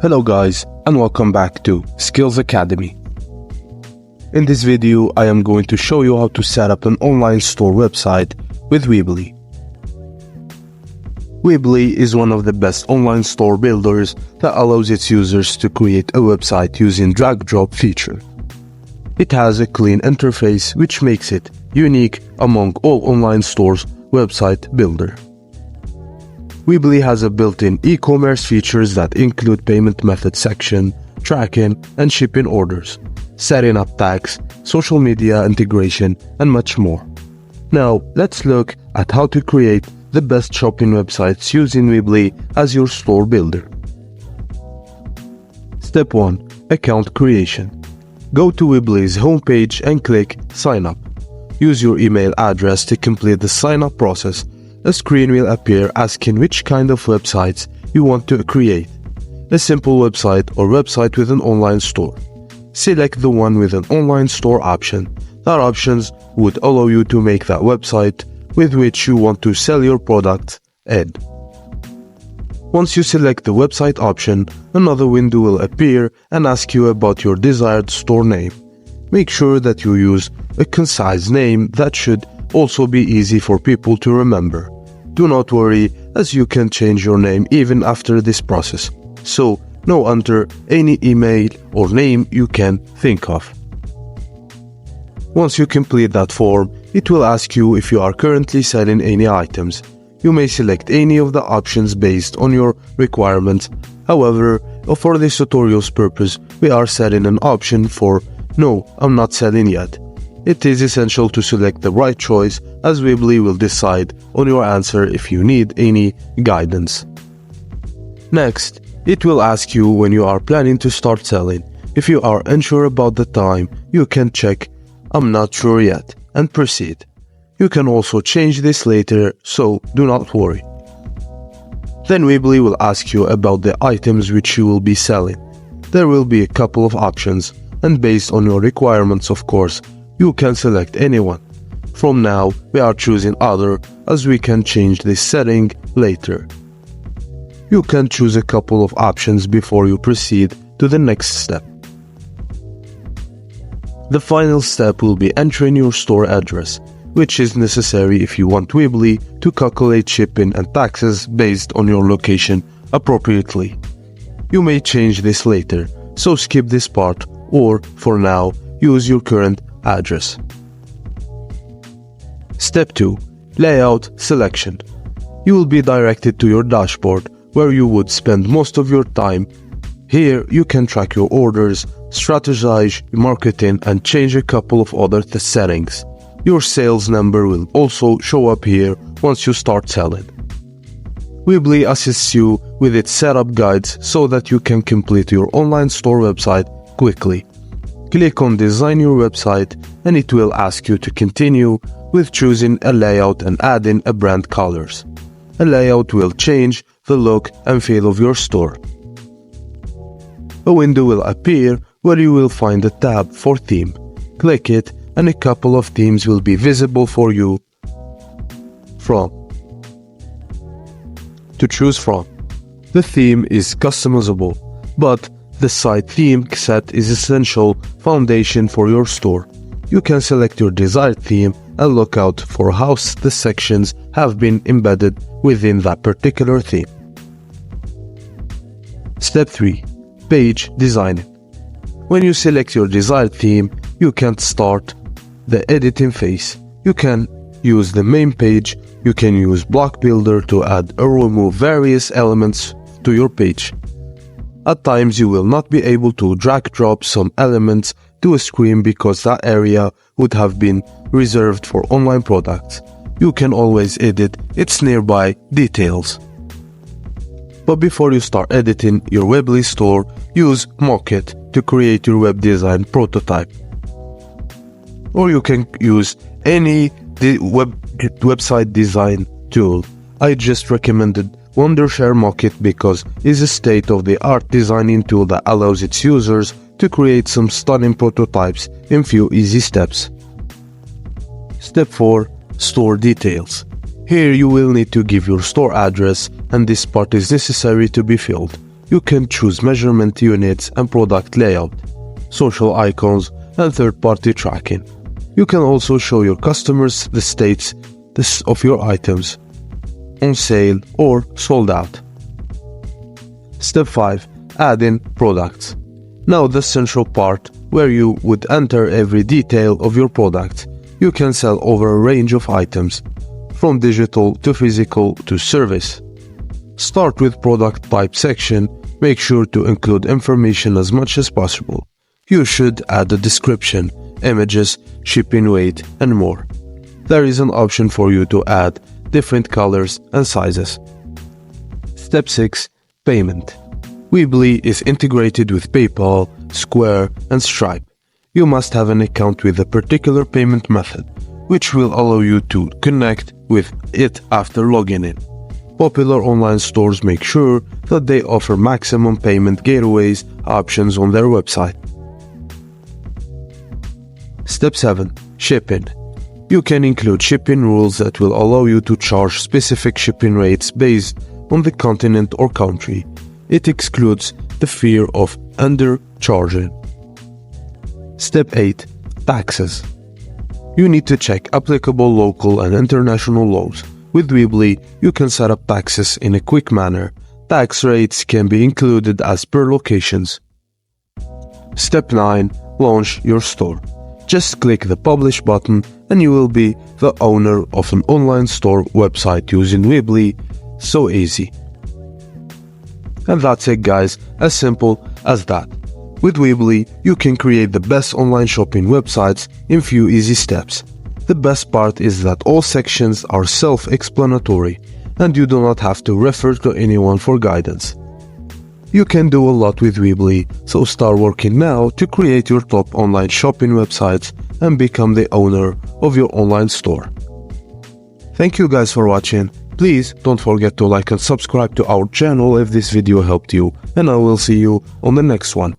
Hello guys, and welcome back to Skills Academy. In this video, I am going to show you how to set up an online store website with Weebly. Weebly is one of the best online store builders that allows its users to create a website using drag-drop feature. It has a clean interface which makes it unique among all online stores website builder. Weebly has a built-in e-commerce features that include payment method section, tracking and shipping orders, setting up tags, social media integration, and much more. Now, let's look at how to create the best shopping websites using Weebly as your store builder. Step 1. Account creation. Go to Weebly's homepage and click Sign Up. Use your email address to complete the sign-up process. A screen will appear asking which kind of websites you want to create. A simple website or website with an online store. Select the one with an online store option. That options would allow you to make that website with which you want to sell your product ad. Once you select the website option, another window will appear and ask you about your desired store name. Make sure that you use a concise name that should also be easy for people to remember. Do not worry, as you can change your name even after this process. So, now enter any email or name you can think of. Once you complete that form, it will ask you if you are currently selling any items. You may select any of the options based on your requirements. However, for this tutorial's purpose, we are setting an option for "No, I'm not selling yet." It is essential to select the right choice, as Weebly will decide on your answer if you need any guidance. Next, it will ask you when you are planning to start selling. If you are unsure about the time, you can check "I'm not sure yet" and proceed. You can also change this later, so do not worry. Then Weebly will ask you about the items which you will be selling. There will be a couple of options, and based on your requirements, of course, you can select any one. From now, we are choosing Other, as we can change this setting later. You can choose a couple of options before you proceed to the next step. The final step will be entering your store address, which is necessary if you want Weebly to calculate shipping and taxes based on your location appropriately. You may change this later, so skip this part, or for now, use your current address. Step 2. Layout selection. You will be directed to your dashboard, where you would spend most of your time. Here, you can track your orders, strategize marketing, and change a couple of other settings. Your sales number will also show up here once you start selling. Weebly assists you with its setup guides so that you can complete your online store website quickly. Click on Design your website and it will ask you to continue with choosing a layout and adding a brand colors. A layout will change the look and feel of your store. A window will appear where you will find a tab for theme. Click it and a couple of themes will be visible for you to choose from. The theme is customizable, but the site theme set is essential foundation for your store. You can select your desired theme and look out for how the sections have been embedded within that particular theme. Step 3. Page designing. When you select your desired theme, you can start the editing phase. You can use the main page. You can use Block Builder to add or remove various elements to your page. At times, you will not be able to drag-drop some elements to a screen because that area would have been reserved for online products. You can always edit its nearby details. But before you start editing your Weebly store, use Mock-it to create your web design prototype. Or you can use any website design tool. I just recommended Wondershare Mock-it because it's a state-of-the-art designing tool that allows its users to create some stunning prototypes in few easy steps. Step 4. Store details. Here you will need to give your store address, and this part is necessary to be filled. you can choose measurement units and product layout, social icons, and third-party tracking. You can also show your customers the status of your items, on sale or sold out. Step 5. Add in products. Now the central part where you would enter every detail of your product. You can sell over a range of items, from digital to physical to service. Start with product type section. Make sure to include information as much as possible. You should add a description, images, shipping weight, and more. There is an option for you to add different colors and sizes. Step 6. Payment. Weebly is integrated with PayPal, Square, and Stripe. You must have an account with a particular payment method, which will allow you to connect with it after logging in. Popular online stores make sure that they offer maximum payment gateways options on their website. Step 7. Shipping. You can include shipping rules that will allow you to charge specific shipping rates based on the continent or country. It excludes the fear of undercharging. Step 8. Taxes. You need to check applicable local and international laws. With Weebly, you can set up taxes in a quick manner. Tax rates can be included as per locations. Step 9. Launch your store. Just click the Publish button and you will be the owner of an online store website using Weebly. So easy. And that's it, guys, as simple as that. With Weebly, you can create the best online shopping websites in few easy steps. The best part is that all sections are self-explanatory and you do not have to refer to anyone for guidance. You can do a lot with Weebly, so start working now to create your top online shopping websites and become the owner of your online store. Thank you guys for watching. Please don't forget to like and subscribe to our channel if this video helped you, and I will see you on the next one.